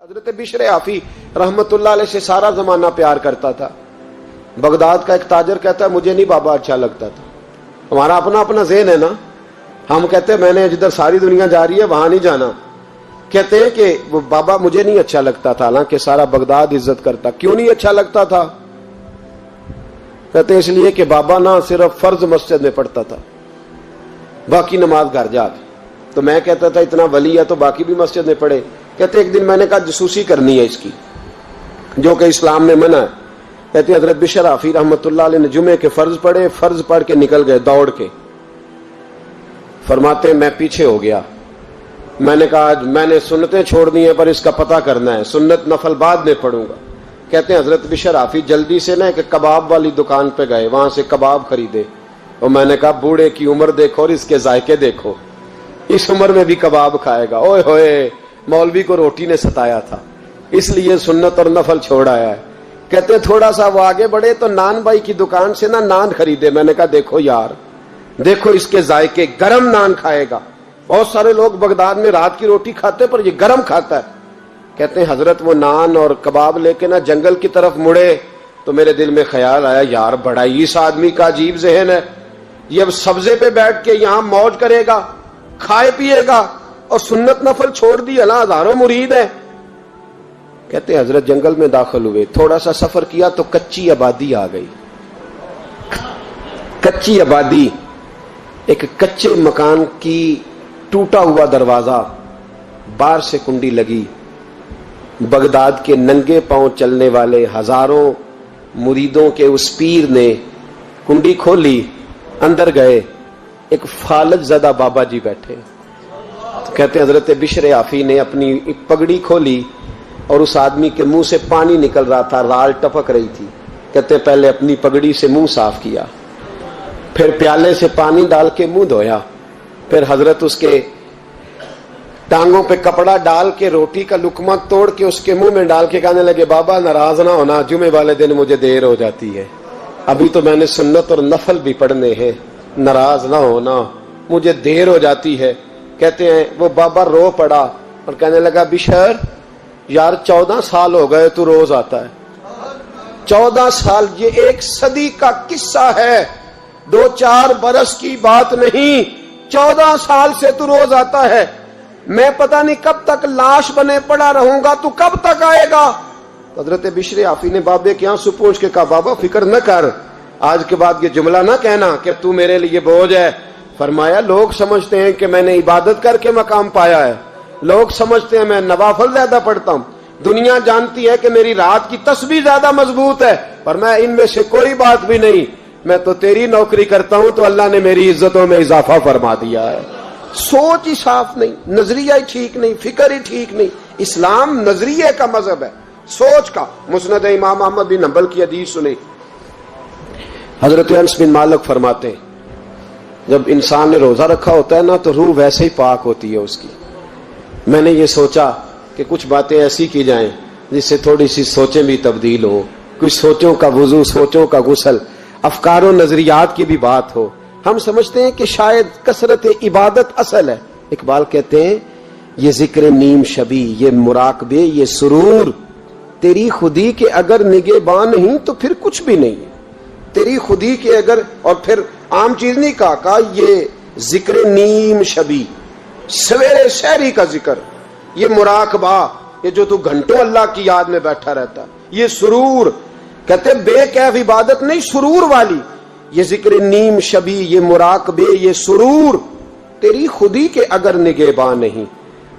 حضرت بشر آفی رحمت اللہ علیہ سے سارا زمانہ پیار کرتا تھا. بغداد کا ایک تاجر کہتا ہے مجھے نہیں بابا اچھا لگتا تھا. ہمارا اپنا اپنا ذہن ہے نا, ہم کہتے ہیں میں نے جدھر ساری دنیا جا رہی ہے وہاں نہیں جانا. کہتے ہیں کہ وہ بابا مجھے نہیں اچھا لگتا تھا, حالانکہ سارا بغداد عزت کرتا. کیوں نہیں اچھا لگتا تھا؟ کہتے ہیں اس لیے کہ بابا نہ صرف فرض مسجد میں پڑھتا تھا, باقی نماز گھر جا کے. تو میں کہتا تھا اتنا ولی ہے تو باقی بھی مسجد میں پڑھے. کہتے ایک دن میں نے کہا جسوسی کرنی ہے اس کی, جو کہ اسلام نے منع ہے. کہتے حضرت بشر آفی رحمت اللہ علیہ نے جمعے کے فرض پڑھے, فرض پڑھ کے نکل گئے دوڑ کے. فرماتے میں پیچھے ہو گیا. میں نے کہا میں نے سنتیں چھوڑ دی ہیں پر اس کا پتہ کرنا ہے, سنت نفل بعد میں پڑھوں گا. کہتے ہیں حضرت بشر آفی جلدی سے نا ایک کباب والی دکان پہ گئے, وہاں سے کباب خریدے. اور میں نے کہا بوڑھے کی عمر دیکھو اور اس کے ذائقے دیکھو, اس عمر میں بھی کباب کھائے گا. اوئے ہوئے, مولوی کو روٹی نے ستایا تھا اس لیے سنت اور نفل چھوڑ آیا ہے. کہتے ہیں تھوڑا سا وہ آگے بڑھے تو نان بھائی کی دکان سے نا نان خریدے. میں نے کہا دیکھو یار, دیکھو اس کے ذائقے, گرم نان کھائے گا. بہت سارے لوگ بغداد میں رات کی روٹی کھاتے پر یہ گرم کھاتا ہے. کہتے ہیں حضرت وہ نان اور کباب لے کے نا جنگل کی طرف مڑے تو میرے دل میں خیال آیا یار بڑا ہی اس آدمی کا عجیب ذہن ہے, یہ اب سبزے پہ بیٹھ کے یہاں موج کرے گا, کھائے پیے گا, اور سنت نفل چھوڑ دی, اللہ ہزاروں مرید ہیں. کہتے ہیں حضرت جنگل میں داخل ہوئے, تھوڑا سا سفر کیا تو کچی آبادی آ گئی. کچی آبادی, ایک کچے مکان کی ٹوٹا ہوا دروازہ, باہر سے کنڈی لگی. بغداد کے ننگے پاؤں چلنے والے ہزاروں مریدوں کے اس پیر نے کنڈی کھولی, اندر گئے. ایک فالج زدہ بابا جی بیٹھے. کہتے ہیں حضرت بشر آفی نے اپنی پگڑی کھولی اور اس آدمی کے منہ سے پانی نکل رہا تھا, رال ٹپک رہی تھی. کہتے پہلے اپنی پگڑی سے منہ صاف کیا, پھر پیالے سے پانی ڈال کے منہ دھویا, پھر حضرت اس کے ٹانگوں پہ کپڑا ڈال کے روٹی کا لقمہ توڑ کے اس کے منہ میں ڈال کے کہنے لگے بابا ناراض نہ ہونا, جمعے والے دن مجھے دیر ہو جاتی ہے, ابھی تو میں نے سنت اور نفل بھی پڑھنے ہیں, ناراض نہ ہونا مجھے دیر ہو جاتی ہے. کہتے ہیں وہ بابا رو پڑا اور کہنے لگا بشر یار 14 سال ہو گئے تو روز آتا ہے. 14 سال, یہ 1 صدی کا قصہ ہے, 2-4 برس کی بات نہیں. 14 سال سے تو روز آتا ہے. میں پتہ نہیں کب تک لاش بنے پڑا رہوں گا, تو کب تک آئے گا؟ حضرت بشر آفی نے بابے کے آنسو پوچھ کے کہا بابا فکر نہ کر, آج کے بعد یہ جملہ نہ کہنا کہ تو میرے لیے بوجھ ہے. فرمایا لوگ سمجھتے ہیں کہ میں نے عبادت کر کے مقام پایا ہے, لوگ سمجھتے ہیں میں نوافل زیادہ پڑھتا ہوں, دنیا جانتی ہے کہ میری رات کی تسبیح زیادہ مضبوط ہے, پر میں ان میں سے کوئی بات بھی نہیں. میں تو تیری نوکری کرتا ہوں تو اللہ نے میری عزتوں میں اضافہ فرما دیا ہے. سوچ ہی صاف نہیں, نظریہ ہی ٹھیک نہیں, فکر ہی ٹھیک نہیں. اسلام نظریے کا مذہب ہے, سوچ کا. مسند امام احمد بن حنبل کی حدیث سنیں, حضرت انس بن مالک فرماتے ہیں جب انسان نے روزہ رکھا ہوتا ہے نا تو روح ویسے ہی پاک ہوتی ہے اس کی. میں نے یہ سوچا کہ کچھ باتیں ایسی کی جائیں جس سے تھوڑی سی سوچیں بھی تبدیل ہو, کچھ سوچوں کا وضو, سوچوں کا غسل, افکار و نظریات کی بھی بات ہو. ہم سمجھتے ہیں کہ شاید کثرت عبادت اصل ہے. اقبال کہتے ہیں یہ ذکر نیم شبی, یہ مراقبے, یہ سرور, تیری خودی کے اگر نگہباں نہیں تو پھر کچھ بھی نہیں ہے. تیری خودی کے اگر, اور پھر عام چیز نہیں کہا یہ ذکر نیم شبی, سویرے شہری کا ذکر, یہ مراقبہ, یہ جو تو گھنٹوں اللہ کی یاد میں بیٹھا رہتا, یہ سرور. کہتے بے کیف عبادت نہیں, سرور والی. یہ ذکر نیم شبی, یہ مراقبے, یہ سرور, تیری خودی کے اگر نگہباں نہیں,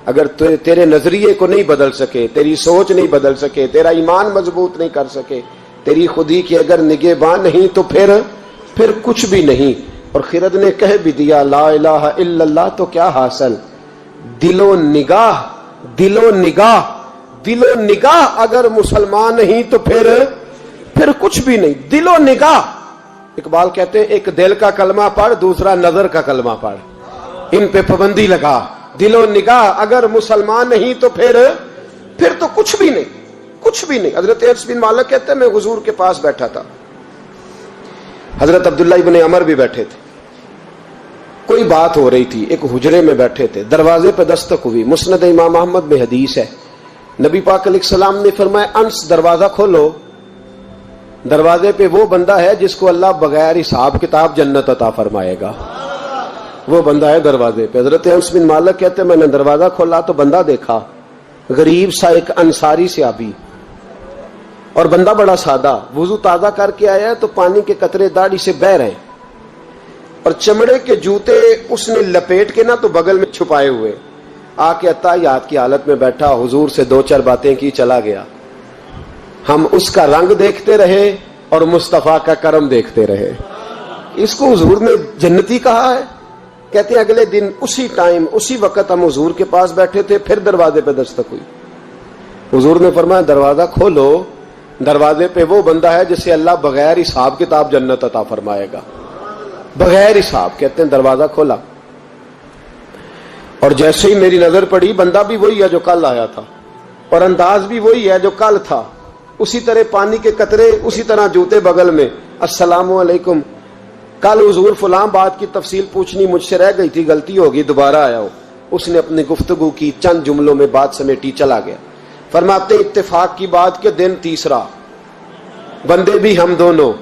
اگر تیرے نظریے کو نہیں بدل سکے, تیری سوچ نہیں بدل سکے, تیرا ایمان مضبوط نہیں کر سکے, تیری خودی کی اگر نگہباں نہیں تو پھر کچھ بھی نہیں. اور خرد نے کہہ بھی دیا لا الہ الا اللہ تو کیا حاصل, دل و نگاہ, دل و نگاہ, دل و نگاہ اگر مسلمان نہیں تو پھر کچھ بھی نہیں. دل و نگاہ. اقبال کہتے ہیں ایک دل کا کلمہ پڑھ, دوسرا نظر کا کلمہ پڑھ, ان پہ پابندی لگا. دل و نگاہ اگر مسلمان نہیں تو پھر تو کچھ بھی نہیں, کچھ بھی نہیں. حضرت انس بن مالک کہتے ہیں میں حضور کے پاس بیٹھا تھا, حضرت عبداللہ ابن عمر بھی بیٹھے تھے, کوئی بات ہو رہی تھی, ایک حجرے میں بیٹھے تھے, دروازے پہ دستک ہوئی. مسند امام احمد میں حدیث ہے نبی پاک علیہ السلام نے فرمایا انس دروازہ کھولو، دروازے پہ وہ بندہ ہے جس کو اللہ بغیر حساب کتاب جنت عطا فرمائے گا، وہ بندہ ہے دروازے پہ۔ حضرت انس بن مالک کہتے ہیں میں نے دروازہ کھولا تو بندہ دیکھا، غریب سا ایک انصاری صحابی، اور بندہ بڑا سادہ، وضو تازہ کر کے آیا ہے تو پانی کے قطرے داڑھی سے بہ رہے ہیں، اور چمڑے کے جوتے اس نے لپیٹ کے تو بغل میں چھپائے ہوئے، آ کے اتحیات کی حالت میں بیٹھا، حضور سے دو چار باتیں کی، چلا گیا۔ ہم اس کا رنگ دیکھتے رہے اور مصطفیٰ کا کرم دیکھتے رہے۔ اس کو حضور نے جنتی کہا ہے۔ کہتے ہیں اگلے دن اسی ٹائم اسی وقت ہم حضور کے پاس بیٹھے تھے، پھر دروازے پہ دستک ہوئی، حضور نے فرمایا دروازہ کھولو، دروازے پہ وہ بندہ ہے جسے اللہ بغیر حساب کتاب جنت عطا فرمائے گا، بغیر حساب۔ کہتے ہیں دروازہ کھولا، اور جیسے ہی میری نظر پڑی بندہ بھی وہی ہے جو کل آیا تھا، اور انداز بھی وہی ہے جو کل تھا، اسی طرح پانی کے قطرے، اسی طرح جوتے بغل میں، السلام علیکم، کل حضور فلاں بات کی تفصیل پوچھنی مجھ سے رہ گئی تھی، غلطی ہوگی، دوبارہ آیا ہو۔ اس نے اپنی گفتگو کی، چند جملوں میں بات سمیٹی، چلا گیا۔ فرماتے اتفاق کی بات کہ دن تیسرا، بندے بھی ہم دونوں،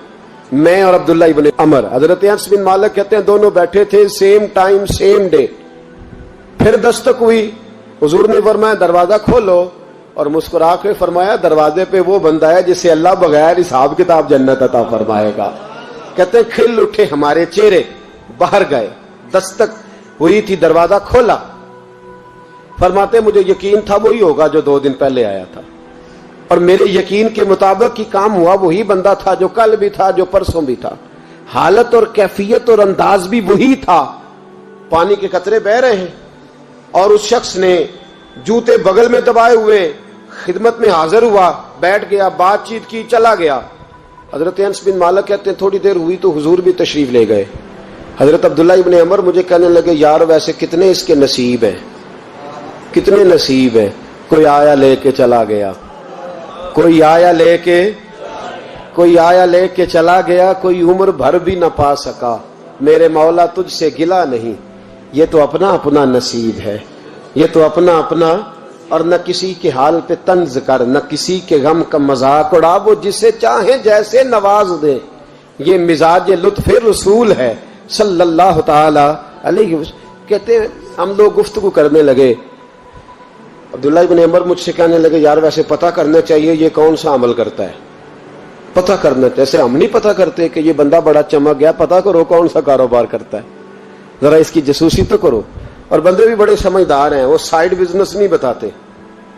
میں اور عبداللہ ابن عمر، حضرت انس بن مالک کہتے ہیں دونوں بیٹھے تھے، سیم ٹائم سیم ڈے۔ پھر دستک ہوئی، حضور نے فرمایا دروازہ کھولو، اور مسکرا کے فرمایا دروازے پہ وہ بندہ ہے جسے اللہ بغیر حساب کتاب جنت عطا فرمائے گا۔ کہتے ہیں کھل اٹھے ہمارے چہرے، باہر گئے، دستک ہوئی تھی، دروازہ کھولا۔ فرماتے مجھے یقین تھا وہی ہوگا جو 2 دن پہلے آیا تھا، اور میرے یقین کے مطابق ہی کام ہوا، وہی بندہ تھا جو کل بھی تھا، جو پرسوں بھی تھا، حالت اور کیفیت اور انداز بھی وہی تھا، پانی کے قطرے بہ رہے ہیں، اور اس شخص نے جوتے بغل میں دبائے ہوئے خدمت میں حاضر ہوا، بیٹھ گیا، بات چیت کی، چلا گیا۔ حضرت انس بن مالک کہتے ہیں تھوڑی دیر ہوئی تو حضور بھی تشریف لے گئے۔ حضرت عبداللہ ابن عمر مجھے کہنے لگے یار ویسے کتنے اس کے نصیب ہیں، کتنے نصیب ہیں، کوئی آیا لے کے چلا گیا، کوئی آیا لے کے چلا گیا، کوئی عمر بھر بھی نہ پا سکا، میرے مولا تجھ سے گلا نہیں، یہ تو اپنا اپنا نصیب ہے، یہ تو اپنا اپنا، اور نہ کسی کے حال پہ طنز کر، نہ کسی کے غم کا مذاق اڑا، وہ جسے چاہے جیسے نواز دے، یہ مزاج لطف رسول ہے صلی اللہ تعالی علیہ وسلم۔ کہتے ہیں ہم لوگ گفتگو کرنے لگے، عبداللہ ابن عمر مجھ سے کہنے لگے یار ویسے پتہ کرنا چاہیے یہ کون سا عمل کرتا ہے، پتہ کرنا چاہیے، ایسے ہم نہیں پتہ کرتے کہ یہ بندہ بڑا چمک گیا، پتہ کرو کون سا کاروبار کرتا ہے، ذرا اس کی جاسوسی تو کرو۔ اور بندے بھی بڑے سمجھدار ہیں، وہ سائیڈ بزنس نہیں بتاتے،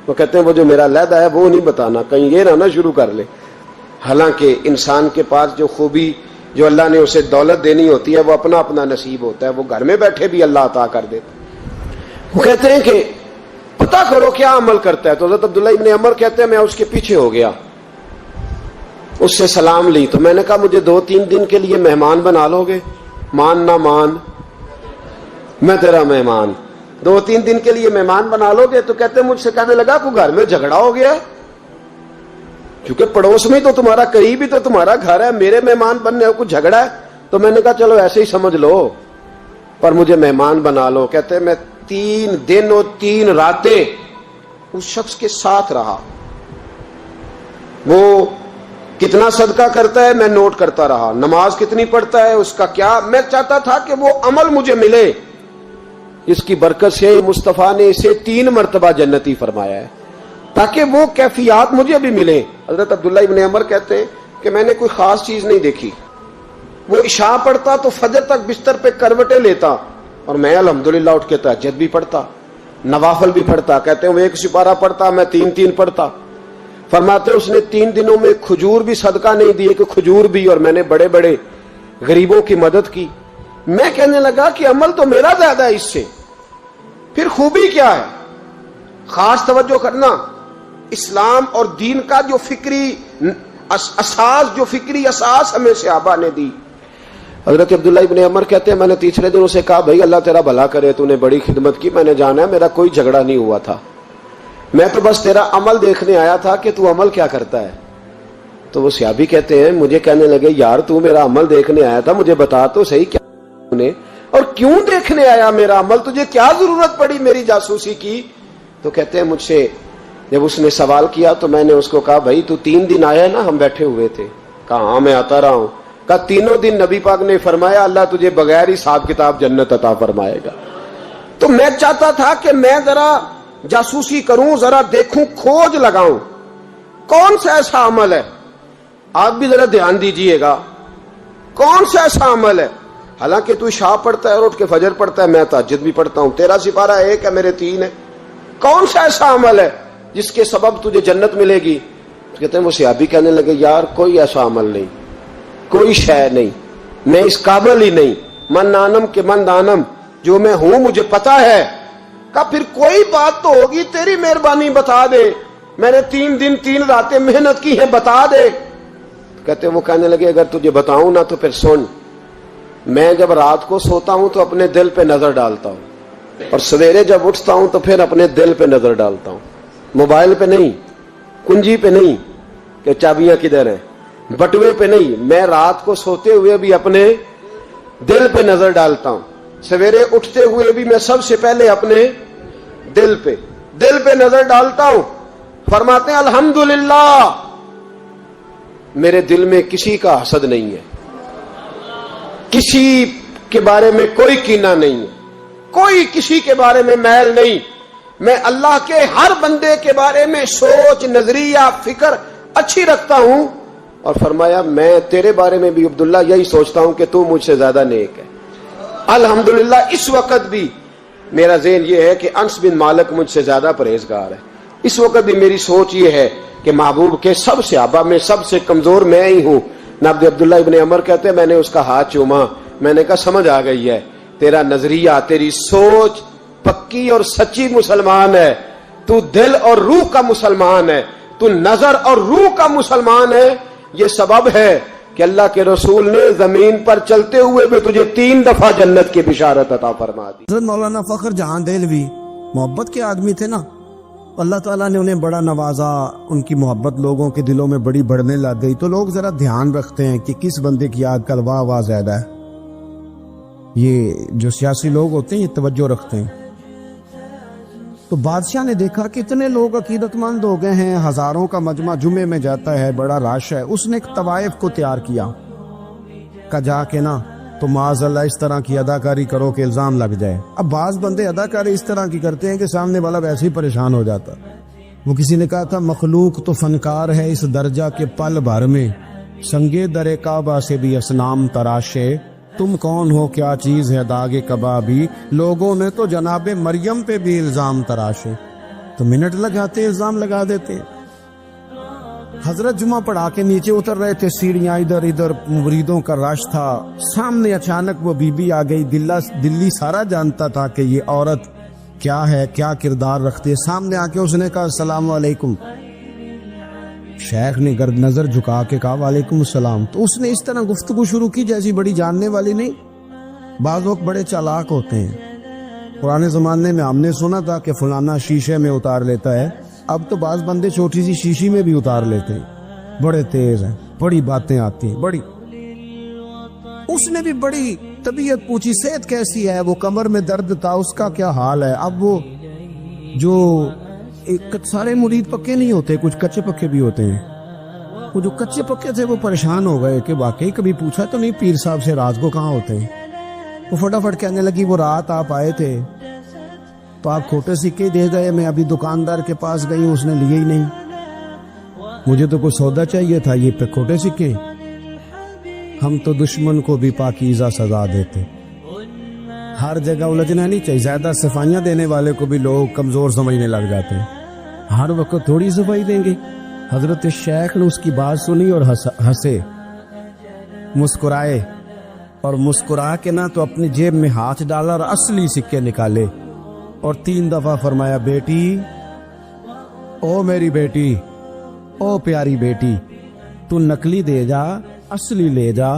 وہ کہتے ہیں وہ جو میرا علیحدہ ہے وہ نہیں بتانا، کہیں یہ نہ شروع کر لے۔ حالانکہ انسان کے پاس جو خوبی، جو اللہ نے اسے دولت دینی ہوتی ہے، وہ اپنا اپنا نصیب ہوتا ہے، وہ گھر میں بیٹھے بھی اللہ عطا کر دیتا۔ وہ کہتے ہیں کہ پتہ کرو کیا عمل کرتا ہے، تو حضرت عبداللہ ابن عمر کہتے ہیں میں اس کے پیچھے ہو گیا، اس سے سلام لی، تو میں نے کہا مجھے 2-3 دن کے لیے مہمان بنا لو گے، مان نہ مان میں تیرا مہمان، 2-3 دن کے لیے مہمان بنا لو گے؟ تو کہتے ہیں مجھ سے کہنے لگا کوئی گھر میں جھگڑا ہو گیا ہے، کیونکہ پڑوس میں تو تمہارا قریب ہی تو تمہارا گھر ہے، میرے مہمان بننے کو کچھ جھگڑا ہے؟ تو میں نے کہا چلو ایسے ہی سمجھ لو، پر مجھے مہمان بنا لو۔ کہتے ہیں میں 3 دن اور 3 راتیں اس شخص کے ساتھ رہا، وہ کتنا صدقہ کرتا ہے میں نوٹ کرتا رہا، نماز کتنی پڑھتا ہے، اس کا کیا، میں چاہتا تھا کہ وہ عمل مجھے ملے۔ اس کی برکت سے مصطفیٰ نے اسے 3 مرتبہ جنتی فرمایا ہے تاکہ وہ کیفیات مجھے بھی ملیں۔ حضرت عبداللہ ابن عمر کہتے ہیں کہ میں نے کوئی خاص چیز نہیں دیکھی، وہ عشاء پڑھتا تو فجر تک بستر پہ کروٹیں لیتا، اور میں الحمدللہ اٹھ کے تہجد بھی پڑھتا، نوافل بھی پڑھتا۔ کہتے ہیں وہ 1 سپارہ پڑھتا، میں 3 پڑھتا۔ فرماتے اس نے 3 دنوں میں کھجور بھی صدقہ نہیں دیے کہ کھجور بھی، اور میں نے بڑے بڑے غریبوں کی مدد کی۔ میں کہنے لگا کہ عمل تو میرا زیادہ ہے اس سے، پھر خوبی کیا ہے؟ خاص توجہ کرنا، اسلام اور دین کا جو فکری اساس ہمیں صحابہ نے دی۔ حضرت عبداللہ ابن عمر کہتے ہیں میں نے تیسرے دن اسے کہا بھائی اللہ تیرا بھلا کرے، تو نے بڑی خدمت کی، میں نے جانا ہے میرا کوئی جھگڑا نہیں ہوا تھا، میں تو بس تیرا عمل دیکھنے آیا تھا کہ تو عمل کیا کرتا ہے۔ تو وہ صحابی کہتے ہیں مجھے کہنے لگے یار تو میرا عمل دیکھنے آیا تھا، مجھے بتا تو صحیح کیا نے، اور کیوں دیکھنے آیا میرا عمل، تجھے کیا ضرورت پڑی میری جاسوسی کی؟ تو کہتے ہیں مجھ سے جب اس نے سوال کیا تو میں نے اس کو کہا بھائی تو 3 دن آیا نا ہم بیٹھے ہوئے تھے؟ کہا ہاں میں آتا رہا ہوں۔ کہا 3 دن نبی پاک نے فرمایا اللہ تجھے بغیر حساب کتاب جنت عطا فرمائے گا۔ تو میں چاہتا تھا کہ میں ذرا جاسوسی کروں، ذرا دیکھوں، کھوج لگاؤں کون سا ایسا عمل ہے، آپ بھی ذرا دھیان دیجئے گا کون سا ایسا عمل ہے، حالانکہ تو عشاء پڑھتا ہے اور اٹھ کے فجر پڑھتا ہے، میں تہجد بھی پڑھتا ہوں، تیرا سپارہ 1 ہے میرے 3 ہے، کون سا ایسا عمل ہے جس کے سبب تجھے جنت ملے گی؟ کہتے ہیں وہ صحابی کہنے لگے یار کوئی ایسا عمل نہیں، کوئی شے نہیں، میں اس قابل ہی نہیں، من نانم کے من دانم، جو میں ہوں مجھے پتا ہے۔ کہا پھر کوئی بات تو ہوگی، تیری مہربانی بتا دے، میں نے 3 دن 3 راتیں محنت کی ہیں، بتا دے۔ کہتے وہ کہنے لگے اگر تجھے بتاؤں نا تو پھر سن، میں جب رات کو سوتا ہوں تو اپنے دل پہ نظر ڈالتا ہوں، اور سویرے جب اٹھتا ہوں تو پھر اپنے دل پہ نظر ڈالتا ہوں، موبائل پہ نہیں، کنجی پہ نہیں کہ چابیاں کدھر ہیں، بٹوے پہ نہیں، میں رات کو سوتے ہوئے بھی اپنے دل پہ نظر ڈالتا ہوں، سویرے اٹھتے ہوئے بھی میں سب سے پہلے اپنے دل پہ نظر ڈالتا ہوں۔ فرماتے ہیں الحمدللہ میرے دل میں کسی کا حسد نہیں ہے، کسی کے بارے میں کوئی کینہ نہیں ہے، کوئی کسی کے بارے میں میل نہیں، میں اللہ کے ہر بندے کے بارے میں سوچ، نظریہ، فکر اچھی رکھتا ہوں۔ اور فرمایا میں تیرے بارے میں بھی عبداللہ یہی سوچتا ہوں کہ تو مجھ سے زیادہ نیک ہے۔ الحمدللہ اس وقت بھی میرا ذہن یہ ہے کہ انس بن مالک مجھ سے زیادہ پرہیزگار ہے، اس وقت بھی میری سوچ یہ ہے کہ محبوب کے سب صحابہ میں سب سے کمزور میں ہی ہوں۔ نابد عبداللہ ابن عمر کہتے ہیں میں نے اس کا ہاتھ چوما، میں نے کہا سمجھ آ گئی ہے، تیرا نظریہ، تیری سوچ پکی اور سچی مسلمان ہے، تو دل اور روح کا مسلمان ہے، تو نظر اور روح کا مسلمان ہے۔ یہ سبب ہے کہ اللہ کے رسول نے زمین پر چلتے ہوئے بھی تجھے 3 دفعہ جنت کی بشارت عطا فرما دی۔ حضرت مولانا فخر جہاں دہلوی محبت کے آدمی تھے نا، اللہ تعالیٰ نے انہیں بڑا نوازا، ان کی محبت لوگوں کے دلوں میں بڑی بڑھنے لگ گئی، تو لوگ ذرا دھیان رکھتے ہیں کہ کس بندے کی آج کل واہ واہ زیادہ ہے۔ یہ جو سیاسی لوگ ہوتے ہیں یہ توجہ رکھتے ہیں۔ تو بادشاہ نے دیکھا کہ اتنے لوگ عقیدت مند ہو گئے ہیں، ہزاروں کا مجمع جمعے میں جاتا ہے، بڑا رش ہے، اس نے ایک طوائف کو تیار کیا کہ جا کے نا تو معاذ اللہ اس طرح کی اداکاری کرو کہ الزام لگ جائے۔ اب بعض بندے اداکاری اس طرح کی کرتے ہیں کہ سامنے والا ویسے ہی پریشان ہو جاتا۔ وہ کسی نے کہا تھا مخلوق تو فنکار ہے اس درجہ کے پل بھر میں، سنگے در کعبہ سے بھی اسنام تراشے، تم کون ہو کیا چیز ہے داغ کبابی، لوگوں نے تو جناب مریم پہ بھی الزام تراشے۔ تو منٹ لگاتے الزام لگا دیتے ہیں۔ حضرت جمعہ پڑھا کے نیچے اتر رہے تھے، سیڑھیاں ادھر ادھر، مریدوں کا رش تھا، سامنے اچانک وہ بی بی آ گئی۔ دلی سارا جانتا تھا کہ یہ عورت کیا ہے، کیا کردار رکھتی ہے۔ سامنے آ کے اس نے کہا السلام علیکم۔ شیخ نے گرد نظر جھکا کے کہا وعلیکم السلام۔ تو اس نے اس طرح گفتگو شروع کی جیسی بڑی جاننے والی نہیں۔ بعض لوگ بڑے چالاک ہوتے ہیں، پرانے زمانے میں ہم نے سنا تھا کہ فلانا شیشے میں اتار لیتا ہے، اب تو بعض بندے چھوٹی سی شیشی میں بھی اتار لیتے ہیں، بڑے تیز ہیں، بڑی باتیں آتی ہیں بڑی۔ اس نے بھی بڑی طبیعت پوچھی صحت کیسی ہے، وہ کمر میں درد تھا، اس کا کیا حال ہے۔ اب وہ جو سارے مرید پکے نہیں ہوتے، کچھ کچے پکے بھی ہوتے ہیں، وہ جو کچے پکے تھے وہ پریشان ہو گئے کہ واقعی کبھی پوچھا تو نہیں پیر صاحب سے رات کو کہاں ہوتے ہیں۔ وہ فٹافٹ کہنے لگی وہ رات آپ آئے تھے تو آپ کھوٹے سکے دے گئے، میں ابھی دکاندار کے پاس گئی ہوں، اس نے لیے ہی نہیں، مجھے تو کوئی سودا چاہیے تھا، یہ پہ کھوٹے سکے۔ ہم تو دشمن کو بھی پاکیزہ سزا دیتے۔ ہر جگہ الجھنا نہیں چاہیے، زیادہ صفائیاں دینے والے کو بھی لوگ کمزور سمجھنے لگ جاتے ہیں، ہر وقت تھوڑی صفائی دیں گے۔ حضرت شیخ نے اس کی بات سنی اور ہنسے، مسکرائے، اور مسکرا کے نہ تو اپنی جیب میں ہاتھ ڈالا اور اصلی سکے نکالے اور 3 دفعہ فرمایا بیٹی، او میری بیٹی، او پیاری بیٹی، تو نکلی دے جا، اصلی لے جا،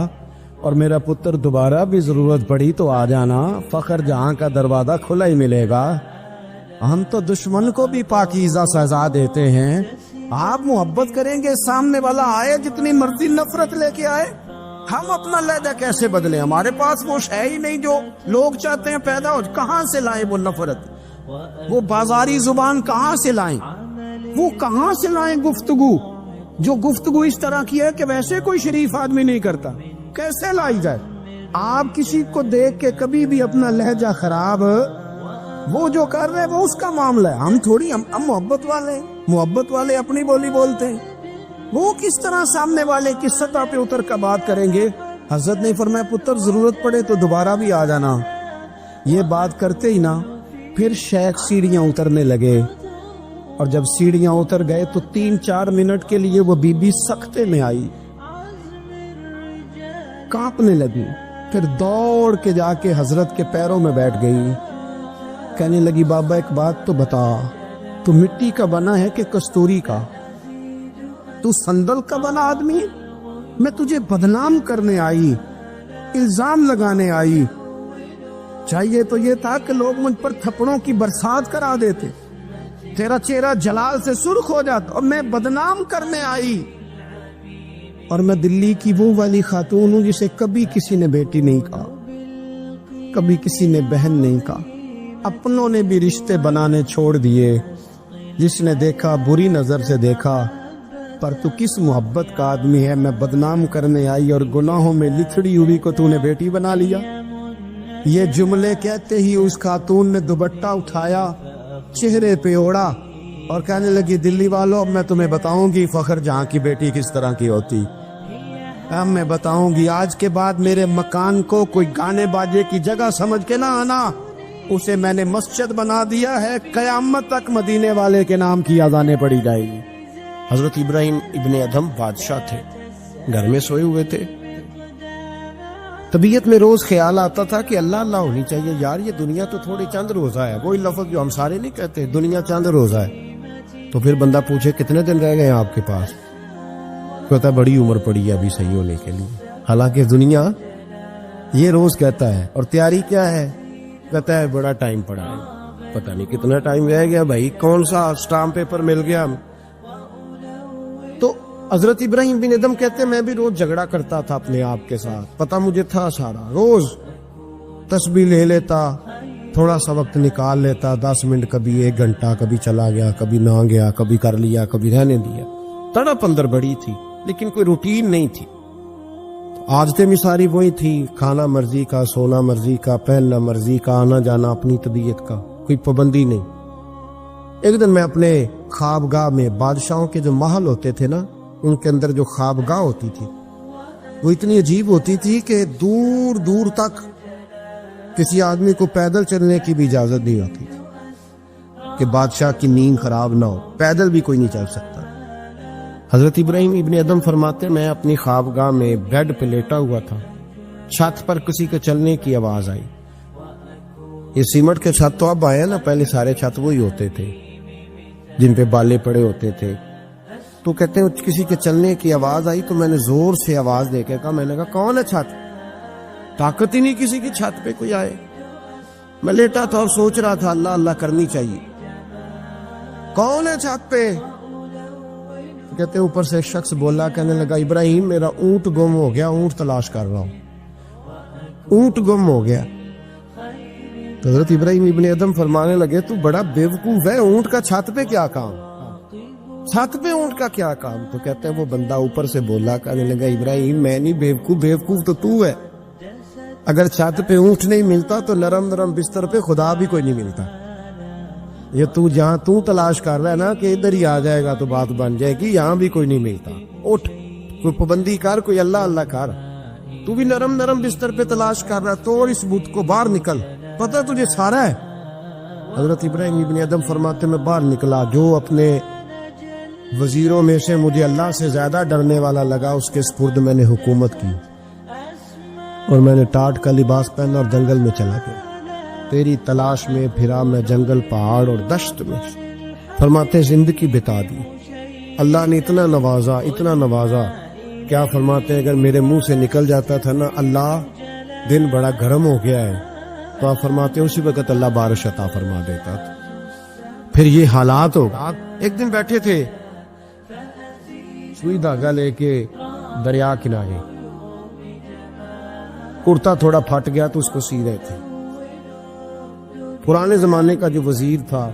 اور میرا پتر دوبارہ بھی ضرورت پڑی تو آ جانا، فخر جہاں کا دروازہ کھلا ہی ملے گا۔ ہم تو دشمن کو بھی پاکیزہ سزا دیتے ہیں۔ آپ محبت کریں گے، سامنے والا آئے جتنی مرضی نفرت لے کے آئے، ہم اپنا لہجہ کیسے بدلیں؟ ہمارے پاس وہ ہے ہی نہیں جو لوگ چاہتے ہیں پیدا ہو، کہاں سے لائیں وہ نفرت، وہ بازاری زبان کہاں سے لائیں؟ وہ کہاں سے لائیں گفتگو جو گفتگو اس طرح کی ہے کہ ویسے کوئی شریف آدمی نہیں کرتا؟ کیسے لائی جائے؟ آپ کسی کو دیکھ کے کبھی بھی اپنا لہجہ خراب، وہ جو کر رہے وہ اس کا معاملہ ہے، ہم تھوڑی، ہم محبت والے اپنی بولی بولتے ہیں، وہ کس طرح سامنے والے کی سطح پہ اتر کر بات کریں گے؟ حضرت نے فرمایا پتر ضرورت پڑے تو دوبارہ بھی آ جانا۔ یہ بات کرتے ہی نا پھر شیخ سیڑھیاں اترنے لگے، اور جب سیڑھیاں اتر گئے تو 3-4 منٹ کے لیے وہ بی بی سکتے میں آئی، کانپنے لگی، پھر دوڑ کے جا کے حضرت کے پیروں میں بیٹھ گئی، کہنے لگی بابا ایک بات تو بتا، تو مٹی کا بنا ہے کہ کستوری کا؟ تو صندل کا بنا آدمی ہے؟ میں تجھے بدنام کرنے آئی، الزام لگانے آئی، چاہیے تو یہ تھا کہ لوگ مجھ پر تھپڑوں کی برسات کرا دیتے، تیرا چہرہ جلال سے سرخ ہو جاتا، اور میں بدنام کرنے آئی۔ اور میں دلی کی وہ والی خاتون ہوں جسے کبھی کسی نے بیٹی نہیں کہا، کبھی کسی نے بہن نہیں کہا، اپنوں نے بھی رشتے بنانے چھوڑ دیے، جس نے دیکھا بری نظر سے دیکھا، پر تو کس محبت کا آدمی ہے، میں بدنام کرنے آئی اور گناہوں میں لتھڑی ہوئی کو تو نے بیٹی بنا لیا۔ یہ جملے کہتے ہی اس خاتون نے دوپٹہ اٹھایا، چہرے پہ اوڑا، اور کہنے لگی دلی والوں اب میں تمہیں بتاؤں گی فخر جہاں کی بیٹی کس طرح کی ہوتی، اب میں بتاؤں گی، آج کے بعد میرے مکان کو کوئی گانے باجے کی جگہ سمجھ کے نہ آنا، اسے میں نے مسجد بنا دیا ہے، قیامت تک مدینے والے کے نام کی اذانیں پڑی جائے گی۔ حضرت ابراہیم ابن ادھم بادشاہ تھے، گھر میں سوئے ہوئے تھے، طبیعت میں روز خیال آتا تھا کہ اللہ اللہ ہونی چاہیے، یار یہ دنیا تو تھوڑی چند روزہ ہے، وہی لفظ جو ہم سارے نہیں کہتے، دنیا چند روزہ ہے۔ تو پھر بندہ پوچھے کتنے دن رہ گئے ہیں آپ کے پاس؟ کہتا ہے بڑی عمر پڑی ہے ابھی صحیح ہونے کے لیے، حالانکہ دنیا یہ روز کہتا ہے، اور تیاری کیا ہے؟ کہتا ہے بڑا ٹائم پڑا ہے، پتہ نہیں کتنا ٹائم رہ گیا بھائی، کون سا اسٹامپ پیپر مل گیا۔ تو حضرت ابراہیم بن ادھم کہتے ہیں میں بھی روز جھگڑا کرتا تھا اپنے آپ کے ساتھ، پتہ مجھے تھا سارا، روز تسبیح لے لیتا، تھوڑا سا وقت نکال لیتا، 10 منٹ، کبھی 1 گھنٹہ، کبھی چلا گیا، کبھی نہ گیا، کبھی کر لیا، کبھی رہنے دیا، تڑپ اندر بڑی تھی، لیکن کوئی روٹین نہیں تھی۔ عادتیں بھی ساری وہی تھی، کھانا مرضی کا، سونا مرضی کا، پہننا مرضی کا، آنا جانا اپنی طبیعت کا، کوئی پابندی نہیں۔ ایک دن میں اپنے خوابگاہ میں، بادشاہوں کے جو محل ہوتے تھے نا ان کے اندر جو خوابگاہ ہوتی تھی وہ اتنی عجیب ہوتی تھی کہ دور دور تک کسی آدمی کو پیدل چلنے کی بھی اجازت نہیں ہوتی تھی کہ بادشاہ کی نیند خراب نہ ہو، پیدل بھی کوئی نہیں چل سکتا۔ حضرت ابراہیم ابن ادھم فرماتے میں اپنی خوابگاہ میں بیڈ پہ لیٹا ہوا تھا، چھت پر کسی کے چلنے کی آواز آئی۔ یہ سیمنٹ کے چھت تو اب آئے نا، پہلے سارے چھت وہی ہوتے تھے جن پہ بالے پڑے ہوتے تھے۔ تو کہتے ہیں کسی کے چلنے کی آواز آئی تو میں نے زور سے آواز دے کے کہا، میں نے کہا کون ہے چھت؟ طاقت ہی نہیں کسی کی چھت پہ کوئی آئے۔ میں لیٹا تھا اور سوچ رہا تھا اللہ اللہ کرنی چاہیے، کون ہے چھت پہ؟ کہتے ہیں اوپر سے ایک شخص بولا، کہنے لگا ابراہیم میرا اونٹ گم ہو گیا، اونٹ تلاش کر رہا ہوں، اونٹ گم ہو گیا۔ تو حضرت ابراہیم ابن ادھم فرمانے لگے تو بڑا بیوقوف ہے، اونٹ کا چھت پہ کیا کام؟ چھت پہ اونٹ کا کیا کام؟ تو کہتے ہیں وہ بندہ اوپر سے بولا، کہنے لگا ابراہیم میں نہیں بیوقوف، بیوقوف تو ہے، اگر چھت پہ اونٹ نہیں ملتا تو نرم نرم بستر پہ خدا بھی کوئی نہیں ملتا۔ یہ تو جہاں تو تلاش کر رہا ہے نا کہ ادھر ہی آ جائے گا تو بات بن جائے گی، یہاں بھی کوئی نہیں ملتا، اٹھ کوئی پابندی کر، کوئی اللہ اللہ کر، تو بھی نرم نرم بستر پہ تلاش کر رہا ہے، توڑ اس بت کو، باہر نکل، پتہ تجھے سارا ہے۔ حضرت ابراہیم ابن ادھم فرماتے میں باہر نکلا، جو اپنے وزیروں میں سے مجھے اللہ سے زیادہ ڈرنے والا لگا اس کے سپرد میں نے حکومت کی، اور میں نے ٹاٹ کا لباس پہنا اور جنگل میں چلا گیا، تیری تلاش میں پھرا میں جنگل، پہاڑ اور دشت میں، فرماتے زندگی بتا دی، اللہ نے اتنا نوازا، اتنا نوازا، کیا فرماتے اگر میرے منہ سے نکل جاتا تھا نا اللہ دن بڑا گرم ہو گیا ہے، تو آپ فرماتے اسی وقت اللہ بارش عطا فرما دیتا تھا۔ پھر یہ حالات ہوگا۔ ایک دن بیٹھے تھے سوئی دھاگا لے کے دریا کنارے، کرتا تھوڑا پھٹ گیا تو اس کو سی رہے تھے۔ پرانے زمانے کا جو وزیر تھا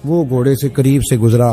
وہ گھوڑے سے قریب سے گزرا،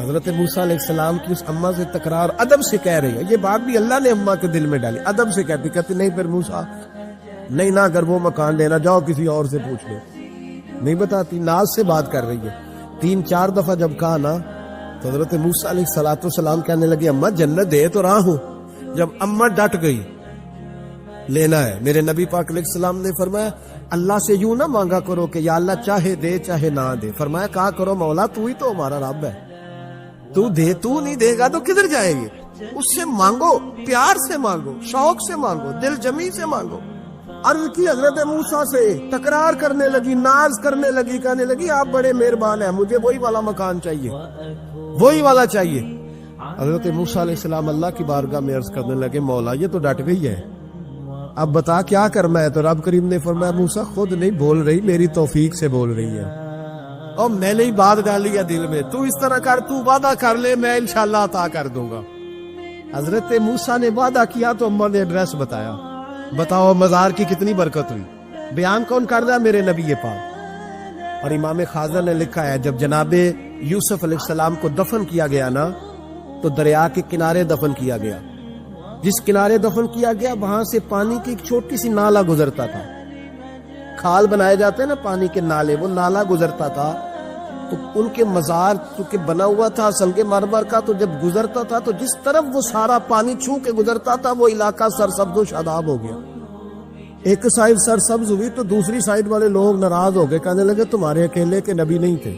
حضرت موسیٰ علیہ السلام کی اس اماں سے تکرار ادب سے کہہ رہی ہے. یہ بات بھی اللہ نے اماں کے دل میں ڈالی, ادب سے کہتی نہیں پھر موسیٰ نہیں نہ اگر وہ مکان لینا جاؤ کسی اور سے پوچھ لو, نہیں بتاتی, ناز سے بات کر رہی ہے. 3-4 دفعہ جب کہا نا تو حضرت موسیٰ علیہ السلام کہنے لگے اماں جنت دے تو رہا ہوں. جب اماں ڈٹ گئی لینا ہے, میرے نبی پاک علیہ السلام نے فرمایا اللہ سے یوں نہ مانگا کرو کہ یا اللہ چاہے دے چاہے نہ دے. فرمایا کہا کرو مولا تو ہی تو ہمارا رب ہے, تو دے, تو نہیں دے گا تو کدھر جائے گی. اس سے مانگو, پیار سے مانگو, شوق سے مانگو, دل جمی سے مانگو. عرض کی حضرت موسیٰ سے, تکرار کرنے لگی, ناز کرنے لگی, کہنے لگی آپ بڑے مہربان ہیں, مجھے وہی والا مکان چاہیے, وہی والا چاہیے. حضرت موسیٰ علیہ السلام اللہ کی بارگاہ میں عرض کرنے لگے مولا یہ تو ڈٹ گئی ہے, اب بتا کیا کرنا ہے. تو رب کریم نے فرمایا موسیٰ خود نہیں بول رہی, میری توفیق سے بول رہی ہے, اور میں نے ہی بات ڈالی ہے دل میں, تو اس طرح کر, تو وعدہ کر لے, میں انشاءاللہ عطا کر دوں گا. حضرت موسیٰ نے وعدہ کیا تو اماں نے ایڈریس بتایا. بتاؤ مزار کی کتنی برکت ہوئی. بیان کون کر رہا ہے؟ میرے نبی پاک. اور امام خازن نے لکھا ہے جب جناب یوسف علیہ السلام کو دفن کیا گیا نا تو دریا کے کنارے دفن کیا گیا. جس کنارے دفن کیا گیا وہاں سے پانی کی ایک چھوٹی سی نالا گزرتا تھا. کھال بنائے جاتے ہیں نا پانی کے نالے, وہ نالا گزرتا تھا. تو ان کے مزار چونکہ بنا ہوا تھا سنگ مرمر کا, تو جب گزرتا تھا تو جس طرف وہ سارا پانی چھو کے گزرتا تھا وہ علاقہ سرسبز و شاداب ہو گیا. ایک سائڈ سرسبز ہوئی تو دوسری سائڈ والے لوگ ناراض ہو گئے, کہنے لگے تمہارے اکیلے کے نبی نہیں تھے,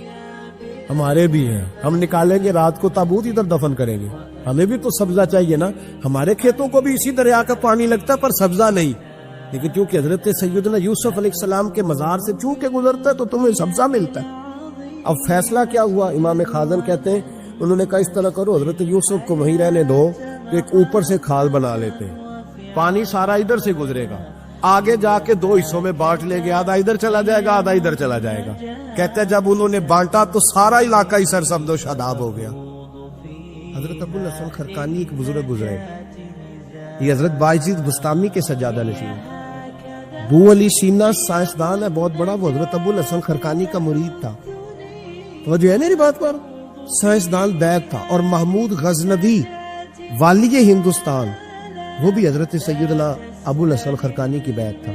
ہمارے بھی ہیں, ہم نکالیں گے رات کو تابوت ادھر دفن کریں گے, ہمیں بھی تو سبزہ چاہیے نا. ہمارے کھیتوں کو بھی اسی دریا کا پانی لگتا ہے پر سبزہ نہیں, لیکن چونکہ حضرت سیدنا یوسف علیہ السلام کے مزار سے چوں کے گزرتا ہے تو تمہیں سبزہ ملتا ہے. اب فیصلہ کیا ہوا؟ امام خازن کہتے ہیں انہوں نے کہا اس طرح کرو حضرت یوسف کو وہیں رہنے دو, تو ایک اوپر سے کھال بنا لیتے ہیں, پانی سارا ادھر سے گزرے گا, آگے جا کے 2 حصوں میں بانٹ لے گے, آدھا ادھر چلا جائے گا آدھا ادھر چلا جائے گا. کہتے ہیں جب انہوں نے بانٹا تو سارا علاقہ ہی سرسبز و شاداب ہو گیا. حضرت ابو الحسن خرقانی ایک بزرگ گزرے, یہ حضرت باعزید بستامی کے سجادہ نشین. بو علی سینا سائنسدان ہے بہت بڑا, وہ حضرت ابو الحسن خرقانی کا مرید تھا. وہ جو ہے میری بات پر, سائنسدان بیگ تھا. اور محمود غزنوی والی ہندوستان, وہ بھی حضرت سیدنا ابو الحسن خرقانی کی بیگ تھا.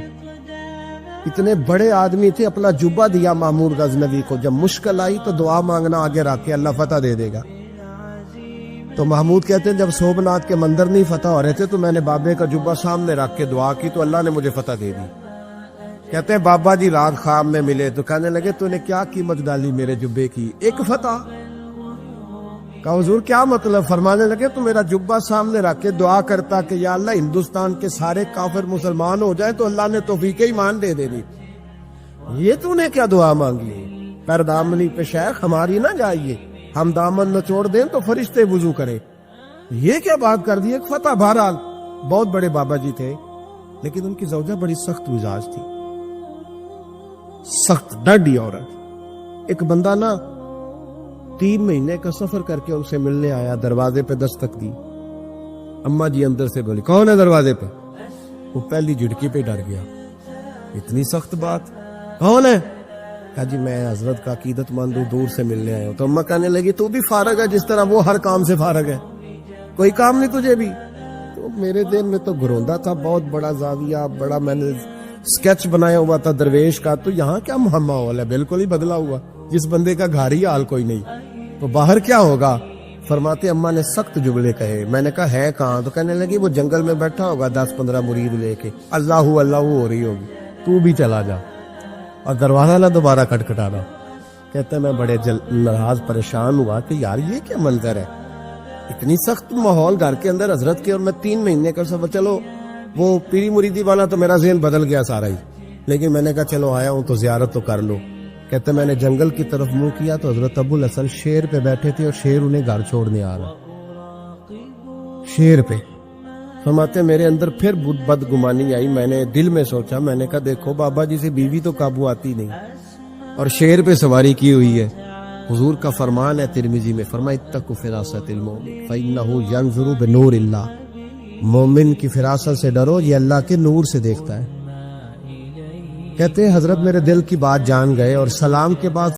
اتنے بڑے آدمی تھے, اپنا جبہ دیا محمود غزنوی کو, جب مشکل آئی تو دعا مانگنا آگے رکھ کے اللہ فتح دے دے گا. تو محمود کہتے ہیں جب سومناتھ کے مندر نہیں فتح ہو رہے تھے تو میں نے بابے کا جبہ سامنے رکھ کے دعا کی تو اللہ نے مجھے فتح دے دی. کہتے ہیں بابا جی رات خواب میں ملے تو کہنے لگے تو نے کیا قیمت ڈالی میرے جبے کی؟ ایک فتح. کہا حضور کیا مطلب؟ فرمانے لگے تو میرا جبہ سامنے رکھ کے دعا کرتا کہ یا اللہ ہندوستان کے سارے کافر مسلمان ہو جائیں تو اللہ نے توفیق ایمان دے دینی. یہ تو نے کیا دعا مانگی؟ پر دامنی پہ شیخ ہماری نہ جائیے, ہم دامن نہ چھوڑ دیں تو فرشتے وضو کرے. یہ کیا بات کر دی؟ ایک فتح. بہرحال بہت بڑے بابا جی تھے, لیکن ان کی زوجہ بڑی سخت مزاج تھی, سخت ڈاڈی عورت. ایک بندہ نا 3 مہینے کا سفر کر کے ان سے ملنے آیا, دروازے پہ دستک دی. اماں جی اندر سے بولی کون ہے دروازے پہ؟ وہ پہلی جھڑکی پہ ڈر گیا, اتنی سخت بات, کون ہے؟ کہا جی میں حضرت کا عقیدت مند ہوں, دور سے ملنے آیا ہوں. تو اماں کہنے لگی تو بھی فارغ ہے جس طرح وہ ہر کام سے فارغ ہے, کوئی کام نہیں تجھے بھی؟ تو میرے دل میں تو گھروندا تھا, بہت بڑا زاویہ, بڑا میں نے سکیچ بنایا ہوا تھا درویش کا, تو یہاں کیا ماحول ہے, بالکل ہی بدلا ہوا, جس بندے کا گھر ہی حال کوئی نہیں, تو باہر کیا ہوگا؟ فرماتے اماں نے سخت جملے کہے. میں نے کہا ہے کہاں؟ تو کہنے لگی وہ جنگل میں بیٹھا ہوگا 10-15 مرید لے کے, اللہ اللہ ہو رہی ہوگی, تو بھی چلا جا اور دروازہ نہ دوبارہ کھٹکھٹانا. کہتے ہیں میں بڑے ناراض پریشان ہوا کہ یار یہ کیا منظر ہے, اتنی سخت ماحول گھر کے اندر حضرت کے, اور میں 3 مہینے کا سفر. چلو وہ پیری مریدی والا تو میرا ذہن بدل گیا سارا ہی, لیکن میں نے کہا چلو آیا ہوں تو زیارت تو کر لو. کہتے میں نے جنگل کی طرف منہ کیا تو حضرت ابو الحسن شیر پہ بیٹھے تھے اور شیر انہیں گھر چھوڑنے آ رہا, شیر پہ. فرماتے میرے اندر پھر بدگمانی آئی, میں نے دل میں سوچا, میں نے کہا دیکھو بابا جی سے بیوی تو قابو آتی نہیں اور شیر پہ سواری کی ہوئی ہے. حضور کا فرمان ہے ترمذی میں, فرمایا اتقوا فراست المؤمن فإنہ ینظر بنور اللہ, مومن کی فراست سے ڈرو, یہ اللہ کے نور سے دیکھتا ہے. کہتے ہیں حضرت میرے دل کی بات جان گئے اور سلام کے بعد